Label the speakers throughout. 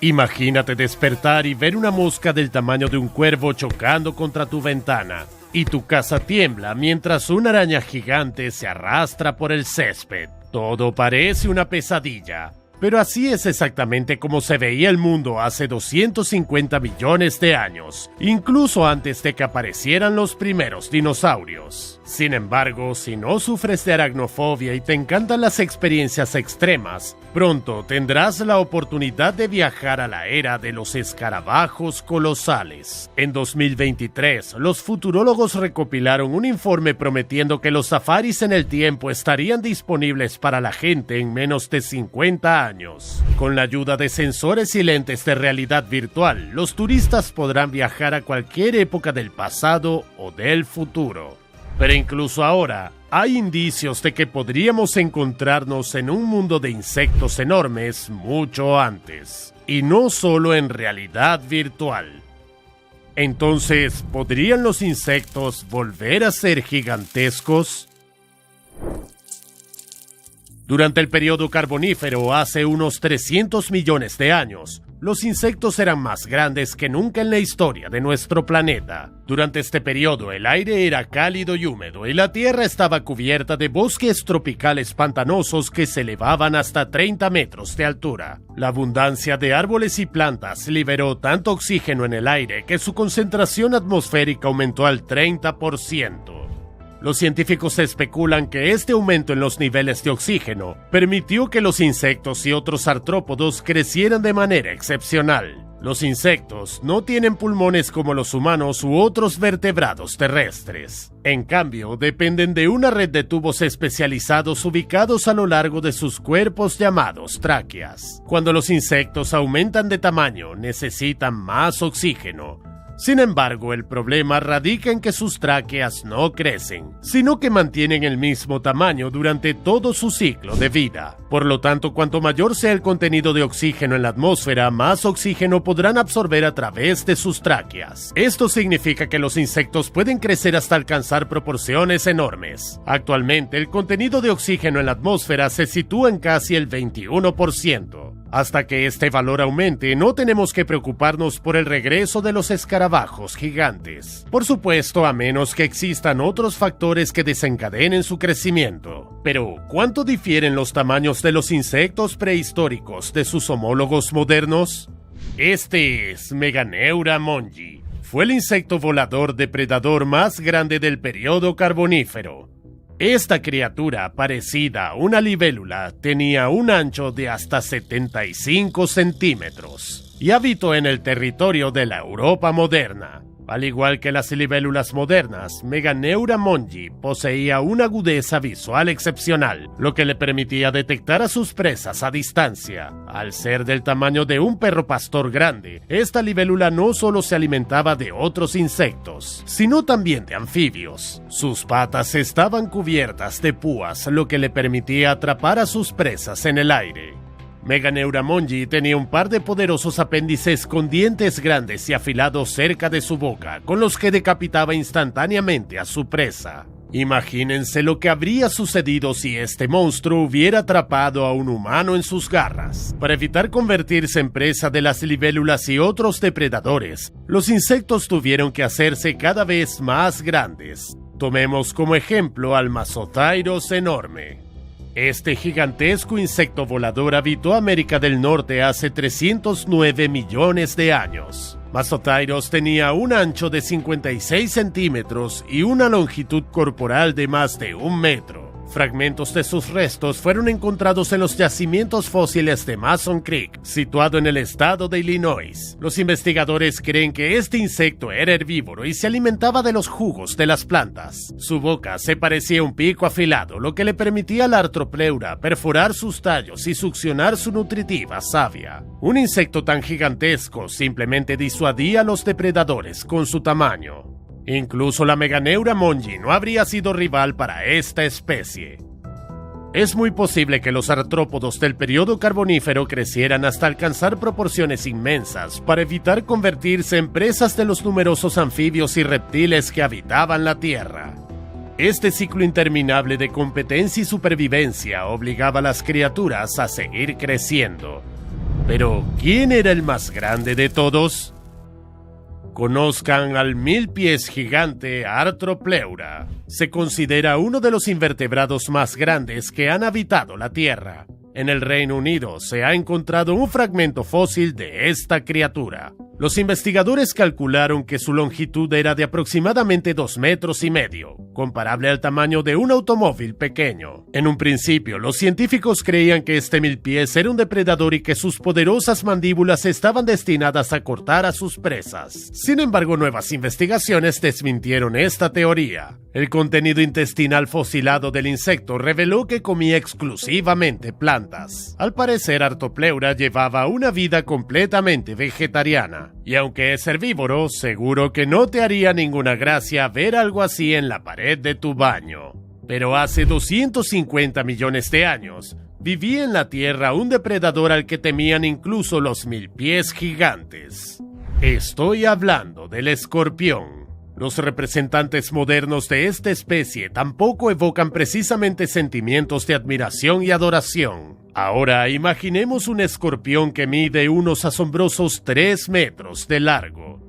Speaker 1: Imagínate despertar y ver una mosca del tamaño de un cuervo chocando contra tu ventana, y tu casa tiembla mientras una araña gigante se arrastra por el césped. Todo parece una pesadilla, pero así es exactamente como se veía el mundo hace 250 millones de años, incluso antes de que aparecieran los primeros dinosaurios. Sin embargo, si no sufres de aracnofobia y te encantan las experiencias extremas, pronto tendrás la oportunidad de viajar a la era de los escarabajos colosales. En 2023, los futurólogos recopilaron un informe prometiendo que los safaris en el tiempo estarían disponibles para la gente en menos de 50 años. Con la ayuda de sensores y lentes de realidad virtual, los turistas podrán viajar a cualquier época del pasado o del futuro. Pero incluso ahora, hay indicios de que podríamos encontrarnos en un mundo de insectos enormes mucho antes, y no solo en realidad virtual. Entonces, ¿podrían los insectos volver a ser gigantescos? Durante el periodo carbonífero, hace unos 300 millones de años, los insectos eran más grandes que nunca en la historia de nuestro planeta. Durante este periodo, el aire era cálido y húmedo y la tierra estaba cubierta de bosques tropicales pantanosos que se elevaban hasta 30 metros de altura. La abundancia de árboles y plantas liberó tanto oxígeno en el aire que su concentración atmosférica aumentó al 30%. Los científicos especulan que este aumento en los niveles de oxígeno permitió que los insectos y otros artrópodos crecieran de manera excepcional. Los insectos no tienen pulmones como los humanos u otros vertebrados terrestres. En cambio, dependen de una red de tubos especializados ubicados a lo largo de sus cuerpos llamados tráqueas. Cuando los insectos aumentan de tamaño, necesitan más oxígeno. Sin embargo, el problema radica en que sus tráqueas no crecen, sino que mantienen el mismo tamaño durante todo su ciclo de vida. Por lo tanto, cuanto mayor sea el contenido de oxígeno en la atmósfera, más oxígeno podrán absorber a través de sus tráqueas. Esto significa que los insectos pueden crecer hasta alcanzar proporciones enormes. Actualmente, el contenido de oxígeno en la atmósfera se sitúa en casi el 21%. Hasta que este valor aumente, no tenemos que preocuparnos por el regreso de los escarabajos gigantes. Por supuesto, a menos que existan otros factores que desencadenen su crecimiento. Pero, ¿cuánto difieren los tamaños de los insectos prehistóricos de sus homólogos modernos? Este es Meganeura mongi. Fue el insecto volador depredador más grande del periodo carbonífero. Esta criatura, parecida a una libélula, tenía un ancho de hasta 75 centímetros y habitó en el territorio de la Europa moderna. Al igual que las libélulas modernas, Meganeura mongi poseía una agudeza visual excepcional, lo que le permitía detectar a sus presas a distancia. Al ser del tamaño de un perro pastor grande, esta libélula no solo se alimentaba de otros insectos, sino también de anfibios. Sus patas estaban cubiertas de púas, lo que le permitía atrapar a sus presas en el aire. Meganeura mongi tenía un par de poderosos apéndices con dientes grandes y afilados cerca de su boca, con los que decapitaba instantáneamente a su presa. Imagínense lo que habría sucedido si este monstruo hubiera atrapado a un humano en sus garras. Para evitar convertirse en presa de las libélulas y otros depredadores, los insectos tuvieron que hacerse cada vez más grandes. Tomemos como ejemplo al Mazotairos enorme. Este gigantesco insecto volador habitó América del Norte hace 309 millones de años. Mazotairos tenía un ancho de 56 centímetros y una longitud corporal de más de 1 metro. Fragmentos de sus restos fueron encontrados en los yacimientos fósiles de Mason Creek, situado en el estado de Illinois. Los investigadores creen que este insecto era herbívoro y se alimentaba de los jugos de las plantas. Su boca se parecía a un pico afilado, lo que le permitía a la artropleura perforar sus tallos y succionar su nutritiva savia. Un insecto tan gigantesco simplemente disuadía a los depredadores con su tamaño. Incluso la Meganeura mongi no habría sido rival para esta especie. Es muy posible que los artrópodos del periodo carbonífero crecieran hasta alcanzar proporciones inmensas para evitar convertirse en presas de los numerosos anfibios y reptiles que habitaban la Tierra. Este ciclo interminable de competencia y supervivencia obligaba a las criaturas a seguir creciendo. Pero, ¿quién era el más grande de todos? Conozcan al 1000 pies gigante Arthropleura. Se considera uno de los invertebrados más grandes que han habitado la Tierra. En el Reino Unido se ha encontrado un fragmento fósil de esta criatura. Los investigadores calcularon que su longitud era de aproximadamente 2,5 metros, comparable al tamaño de un automóvil pequeño. En un principio, los científicos creían que este 1000 pies era un depredador y que sus poderosas mandíbulas estaban destinadas a cortar a sus presas. Sin embargo, nuevas investigaciones desmintieron esta teoría. El contenido intestinal fosilado del insecto reveló que comía exclusivamente plantas. Al parecer, Arthropleura llevaba una vida completamente vegetariana. Y aunque es herbívoro, seguro que no te haría ninguna gracia ver algo así en la pared de tu baño. Pero hace 250 millones de años, vivía en la Tierra un depredador al que temían incluso los 1000 pies gigantes. Estoy hablando del escorpión. Los representantes modernos de esta especie tampoco evocan precisamente sentimientos de admiración y adoración. Ahora imaginemos un escorpión que mide unos asombrosos 3 metros de largo.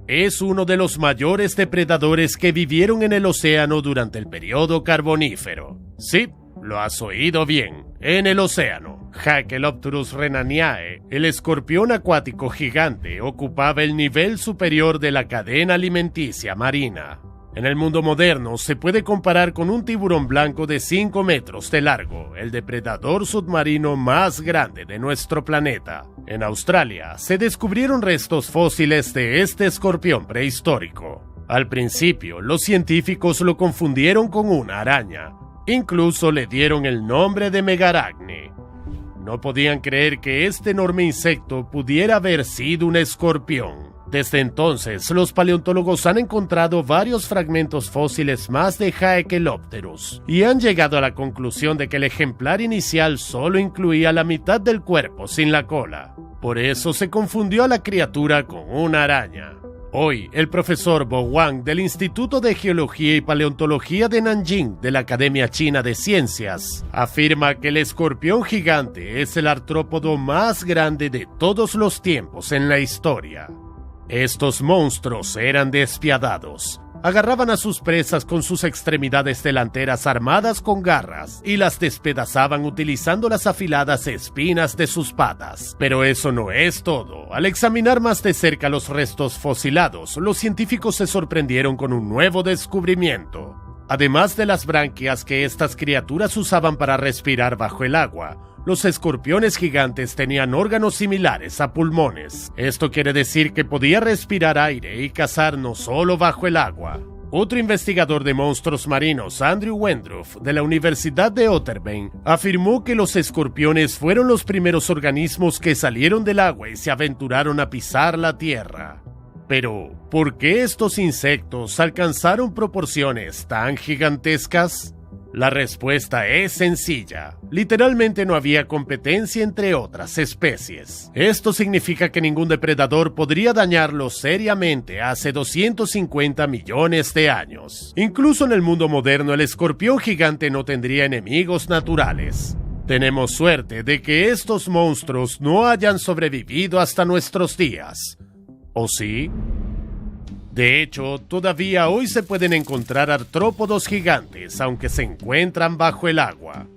Speaker 1: Es uno de los mayores depredadores que vivieron en el océano durante el periodo carbonífero. Sí, lo has oído bien, en el océano. Hackelopterus rhenaniae, el escorpión acuático gigante, ocupaba el nivel superior de la cadena alimenticia marina. En el mundo moderno se puede comparar con un tiburón blanco de 5 metros de largo, el depredador submarino más grande de nuestro planeta. En Australia se descubrieron restos fósiles de este escorpión prehistórico. Al principio, los científicos lo confundieron con una araña. Incluso le dieron el nombre de Megaracne. No podían creer que este enorme insecto pudiera haber sido un escorpión. Desde entonces, los paleontólogos han encontrado varios fragmentos fósiles más de Hackelopterus y han llegado a la conclusión de que el ejemplar inicial solo incluía la mitad del cuerpo sin la cola. Por eso se confundió a la criatura con una araña. Hoy, el profesor Bo Wang del Instituto de Geología y Paleontología de Nanjing de la Academia China de Ciencias afirma que el escorpión gigante es el artrópodo más grande de todos los tiempos en la historia. Estos monstruos eran despiadados. Agarraban a sus presas con sus extremidades delanteras armadas con garras y las despedazaban utilizando las afiladas espinas de sus patas. Pero eso no es todo. Al examinar más de cerca los restos fosilados, los científicos se sorprendieron con un nuevo descubrimiento. Además de las branquias que estas criaturas usaban para respirar bajo el agua, los escorpiones gigantes tenían órganos similares a pulmones. Esto quiere decir que podía respirar aire y cazar no solo bajo el agua. Otro investigador de monstruos marinos, Andrew Wendroff, de la Universidad de Otterbein, afirmó que los escorpiones fueron los primeros organismos que salieron del agua y se aventuraron a pisar la tierra. Pero, ¿por qué estos insectos alcanzaron proporciones tan gigantescas? La respuesta es sencilla. Literalmente no había competencia entre otras especies. Esto significa que ningún depredador podría dañarlos seriamente hace 250 millones de años. Incluso en el mundo moderno, el escorpión gigante no tendría enemigos naturales. Tenemos suerte de que estos monstruos no hayan sobrevivido hasta nuestros días. ¿O sí? De hecho, todavía hoy se pueden encontrar artrópodos gigantes, aunque se encuentran bajo el agua.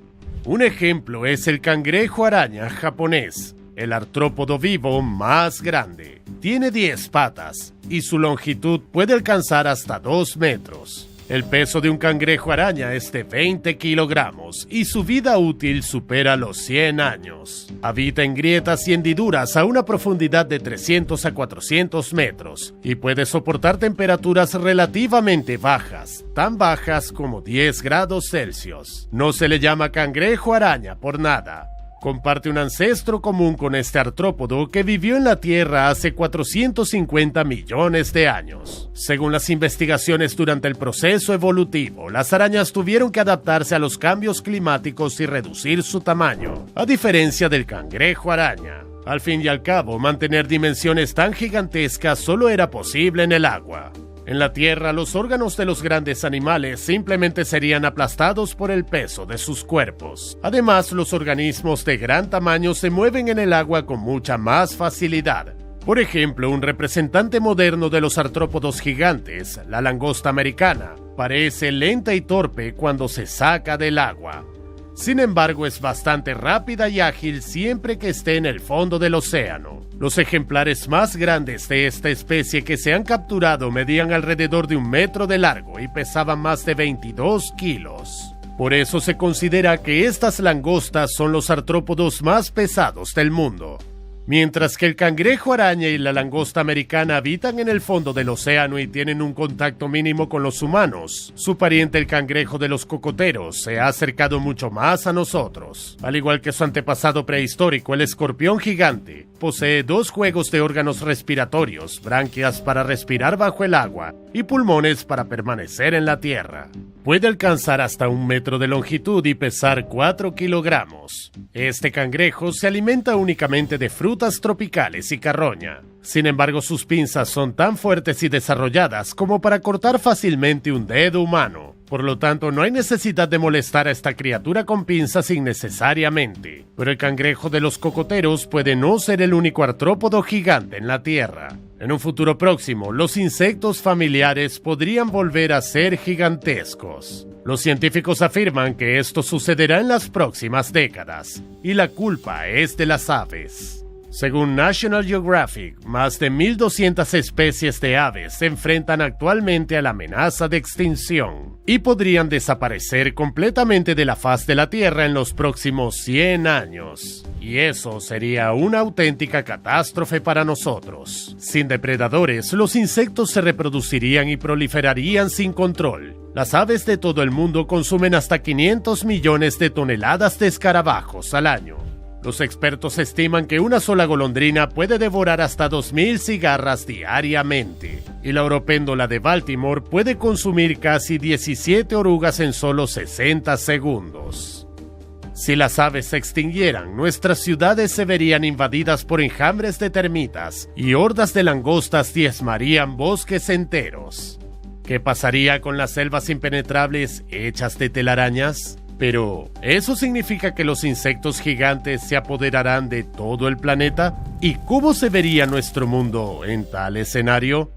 Speaker 1: Un ejemplo es el cangrejo araña japonés, el artrópodo vivo más grande. Tiene 10 patas y su longitud puede alcanzar hasta 2 metros. El peso de un cangrejo araña es de 20 kilogramos y su vida útil supera los 100 años. Habita en grietas y hendiduras a una profundidad de 300 a 400 metros y puede soportar temperaturas relativamente bajas, tan bajas como 10 grados Celsius. No se le llama cangrejo araña por nada. Comparte un ancestro común con este artrópodo que vivió en la Tierra hace 450 millones de años. Según las investigaciones durante el proceso evolutivo, las arañas tuvieron que adaptarse a los cambios climáticos y reducir su tamaño, a diferencia del cangrejo araña. Al fin y al cabo, mantener dimensiones tan gigantescas solo era posible en el agua. En la Tierra, los órganos de los grandes animales simplemente serían aplastados por el peso de sus cuerpos. Además, los organismos de gran tamaño se mueven en el agua con mucha más facilidad. Por ejemplo, un representante moderno de los artrópodos gigantes, la langosta americana, parece lenta y torpe cuando se saca del agua. Sin embargo, es bastante rápida y ágil siempre que esté en el fondo del océano. Los ejemplares más grandes de esta especie que se han capturado medían alrededor de 1 metro de largo y pesaban más de 22 kilos. Por eso se considera que estas langostas son los artrópodos más pesados del mundo. Mientras que el cangrejo araña y la langosta americana habitan en el fondo del océano y tienen un contacto mínimo con los humanos, su pariente el cangrejo de los cocoteros se ha acercado mucho más a nosotros. Al igual que su antepasado prehistórico, el escorpión gigante posee 2 juegos de órganos respiratorios, branquias para respirar bajo el agua y pulmones para permanecer en la tierra. Puede alcanzar hasta 1 metro de longitud y pesar 4 kilogramos. Este cangrejo se alimenta únicamente de frutas tropicales y carroña. Sin embargo, sus pinzas son tan fuertes y desarrolladas como para cortar fácilmente un dedo humano. Por lo tanto, no hay necesidad de molestar a esta criatura con pinzas innecesariamente. Pero el cangrejo de los cocoteros puede no ser el único artrópodo gigante en la Tierra. En un futuro próximo, los insectos familiares podrían volver a ser gigantescos. Los científicos afirman que esto sucederá en las próximas décadas, y la culpa es de las aves. Según National Geographic, más de 1.200 especies de aves se enfrentan actualmente a la amenaza de extinción y podrían desaparecer completamente de la faz de la Tierra en los próximos 100 años. Y eso sería una auténtica catástrofe para nosotros. Sin depredadores, los insectos se reproducirían y proliferarían sin control. Las aves de todo el mundo consumen hasta 500 millones de toneladas de escarabajos al año. Los expertos estiman que una sola golondrina puede devorar hasta 2.000 cigarras diariamente, y la oropéndola de Baltimore puede consumir casi 17 orugas en solo 60 segundos. Si las aves se extinguieran, nuestras ciudades se verían invadidas por enjambres de termitas y hordas de langostas diezmarían bosques enteros. ¿Qué pasaría con las selvas impenetrables hechas de telarañas? Pero, ¿eso significa que los insectos gigantes se apoderarán de todo el planeta? ¿Y cómo se vería nuestro mundo en tal escenario?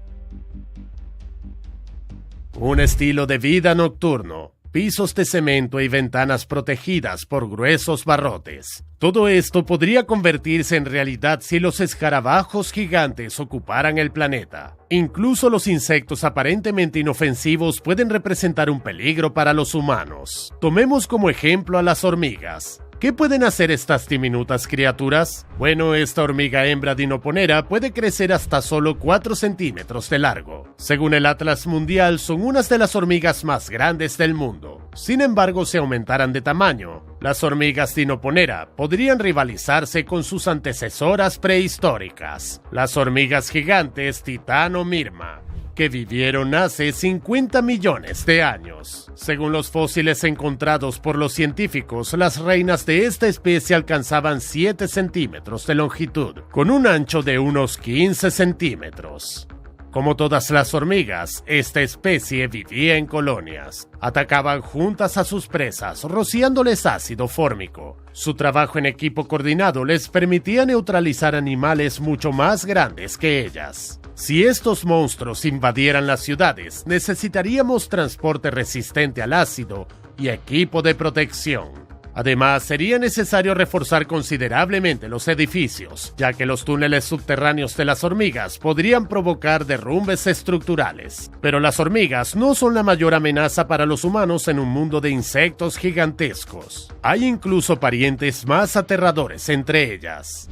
Speaker 1: Un estilo de vida nocturno, pisos de cemento y ventanas protegidas por gruesos barrotes. Todo esto podría convertirse en realidad si los escarabajos gigantes ocuparan el planeta. Incluso los insectos aparentemente inofensivos pueden representar un peligro para los humanos. Tomemos como ejemplo a las hormigas. ¿Qué pueden hacer estas diminutas criaturas? Bueno, esta hormiga hembra dinoponera puede crecer hasta solo 4 centímetros de largo. Según el Atlas Mundial, son unas de las hormigas más grandes del mundo. Sin embargo, si aumentaran de tamaño, las hormigas dinoponera podrían rivalizarse con sus antecesoras prehistóricas, las hormigas gigantes Titán o Mirma, que vivieron hace 50 millones de años. Según los fósiles encontrados por los científicos, las reinas de esta especie alcanzaban 7 centímetros de longitud, con un ancho de unos 15 centímetros. Como todas las hormigas, esta especie vivía en colonias. Atacaban juntas a sus presas, rociándoles ácido fórmico. Su trabajo en equipo coordinado les permitía neutralizar animales mucho más grandes que ellas. Si estos monstruos invadieran las ciudades, necesitaríamos transporte resistente al ácido y equipo de protección. Además, sería necesario reforzar considerablemente los edificios, ya que los túneles subterráneos de las hormigas podrían provocar derrumbes estructurales. Pero las hormigas no son la mayor amenaza para los humanos en un mundo de insectos gigantescos. Hay incluso parientes más aterradores entre ellas.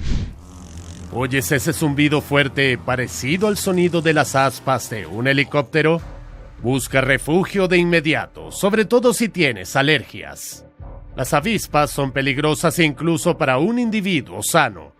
Speaker 1: ¿Oyes ese zumbido fuerte parecido al sonido de las aspas de un helicóptero? Busca refugio de inmediato, sobre todo si tienes alergias. Las avispas son peligrosas incluso para un individuo sano.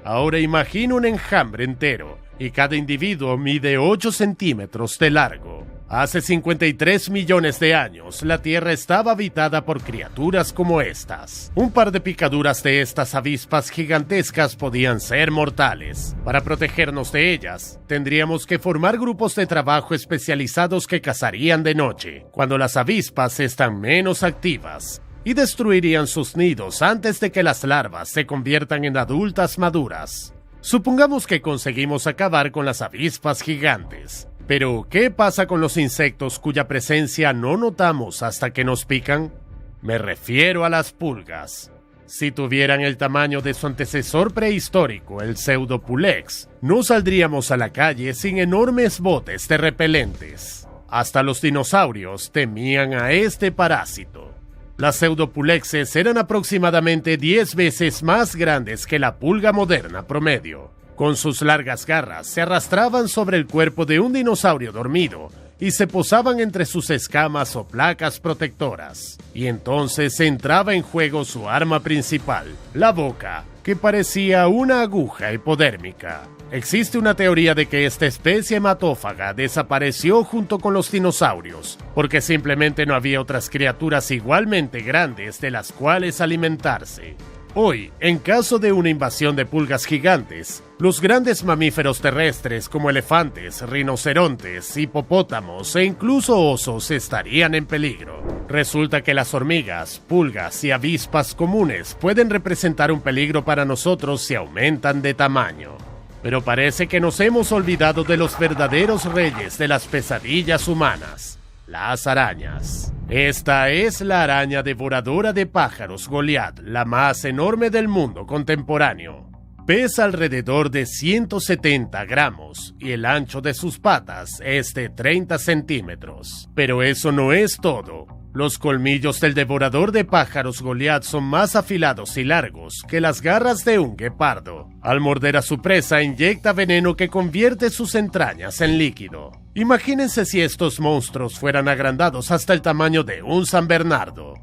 Speaker 1: Ahora imagina un enjambre entero, y cada individuo mide 8 centímetros de largo. Hace 53 millones de años, la Tierra estaba habitada por criaturas como estas. Un par de picaduras de estas avispas gigantescas podían ser mortales. Para protegernos de ellas, tendríamos que formar grupos de trabajo especializados que cazarían de noche, cuando las avispas están menos activas, y destruirían sus nidos antes de que las larvas se conviertan en adultas maduras. Supongamos que conseguimos acabar con las avispas gigantes. Pero, ¿qué pasa con los insectos cuya presencia no notamos hasta que nos pican? Me refiero a las pulgas. Si tuvieran el tamaño de su antecesor prehistórico, el Pseudopulex, no saldríamos a la calle sin enormes botes de repelentes. Hasta los dinosaurios temían a este parásito. Las pseudopulexes eran aproximadamente 10 veces más grandes que la pulga moderna promedio. Con sus largas garras se arrastraban sobre el cuerpo de un dinosaurio dormido y se posaban entre sus escamas o placas protectoras. Y entonces entraba en juego su arma principal, la boca, que parecía una aguja hipodérmica. Existe una teoría de que esta especie hematófaga desapareció junto con los dinosaurios, porque simplemente no había otras criaturas igualmente grandes de las cuales alimentarse. Hoy, en caso de una invasión de pulgas gigantes, los grandes mamíferos terrestres como elefantes, rinocerontes, hipopótamos e incluso osos estarían en peligro. Resulta que las hormigas, pulgas y avispas comunes pueden representar un peligro para nosotros si aumentan de tamaño. Pero parece que nos hemos olvidado de los verdaderos reyes de las pesadillas humanas, las arañas. Esta es la araña devoradora de pájaros Goliath, la más enorme del mundo contemporáneo. Pesa alrededor de 170 gramos y el ancho de sus patas es de 30 centímetros. Pero eso no es todo. Los colmillos del devorador de pájaros Goliath son más afilados y largos que las garras de un guepardo. Al morder a su presa, inyecta veneno que convierte sus entrañas en líquido. Imagínense si estos monstruos fueran agrandados hasta el tamaño de un San Bernardo.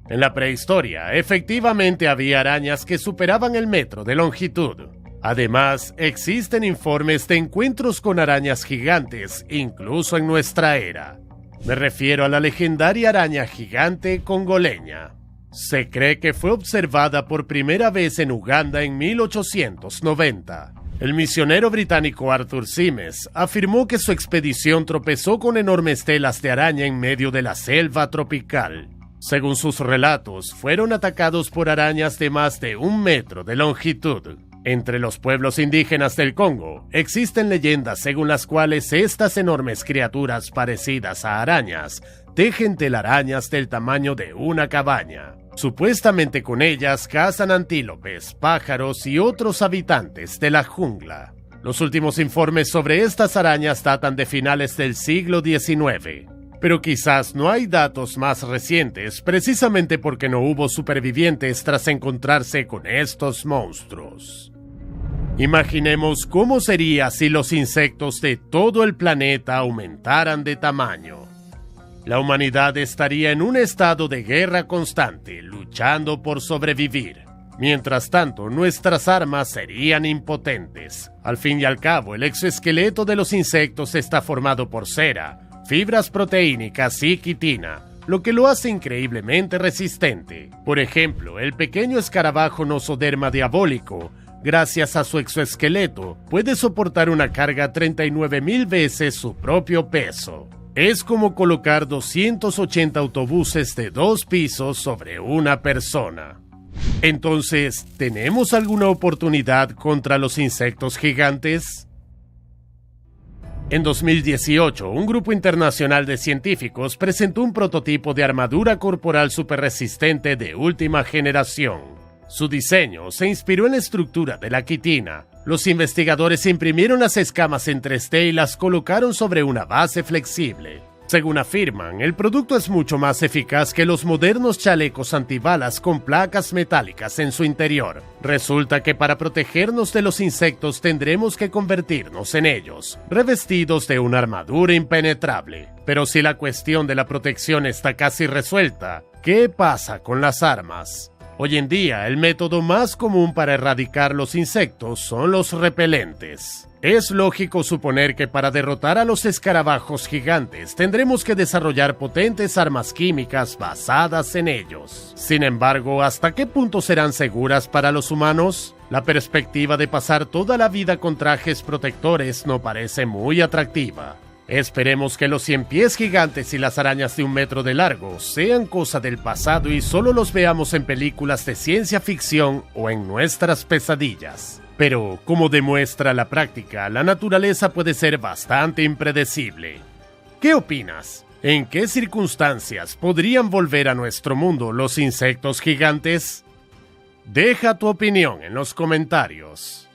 Speaker 1: En la prehistoria, efectivamente había arañas que superaban el metro de longitud. Además, existen informes de encuentros con arañas gigantes, incluso en nuestra era. Me refiero a la legendaria araña gigante congoleña. Se cree que fue observada por primera vez en Uganda en 1890. El misionero británico Arthur Simes afirmó que su expedición tropezó con enormes telas de araña en medio de la selva tropical. Según sus relatos, fueron atacados por arañas de más de 1 metro de longitud. Entre los pueblos indígenas del Congo, existen leyendas según las cuales estas enormes criaturas parecidas a arañas tejen telarañas del tamaño de una cabaña. Supuestamente con ellas cazan antílopes, pájaros y otros habitantes de la jungla. Los últimos informes sobre estas arañas datan de finales del siglo XIX. Pero quizás no hay datos más recientes precisamente porque no hubo supervivientes tras encontrarse con estos monstruos. Imaginemos cómo sería si los insectos de todo el planeta aumentaran de tamaño. La humanidad estaría en un estado de guerra constante, luchando por sobrevivir. Mientras tanto, nuestras armas serían impotentes. Al fin y al cabo, el exoesqueleto de los insectos está formado por cera, fibras proteínicas y quitina, lo que lo hace increíblemente resistente. Por ejemplo, el pequeño escarabajo Nosoderma diabólico, gracias a su exoesqueleto, puede soportar una carga 39,000 veces su propio peso. Es como colocar 280 autobuses de 2 pisos sobre una persona. Entonces, ¿tenemos alguna oportunidad contra los insectos gigantes? En 2018, un grupo internacional de científicos presentó un prototipo de armadura corporal superresistente de última generación. Su diseño se inspiró en la estructura de la quitina. Los investigadores imprimieron las escamas en 3D y las colocaron sobre una base flexible. Según afirman, el producto es mucho más eficaz que los modernos chalecos antibalas con placas metálicas en su interior. Resulta que para protegernos de los insectos tendremos que convertirnos en ellos, revestidos de una armadura impenetrable. Pero si la cuestión de la protección está casi resuelta, ¿qué pasa con las armas? Hoy en día, el método más común para erradicar los insectos son los repelentes. Es lógico suponer que para derrotar a los escarabajos gigantes tendremos que desarrollar potentes armas químicas basadas en ellos. Sin embargo, ¿hasta qué punto serán seguras para los humanos? La perspectiva de pasar toda la vida con trajes protectores no parece muy atractiva. Esperemos que los 100 pies gigantes y las arañas de 1 metro de largo sean cosa del pasado y solo los veamos en películas de ciencia ficción o en nuestras pesadillas. Pero, como demuestra la práctica, la naturaleza puede ser bastante impredecible. ¿Qué opinas? ¿En qué circunstancias podrían volver a nuestro mundo los insectos gigantes? Deja tu opinión en los comentarios.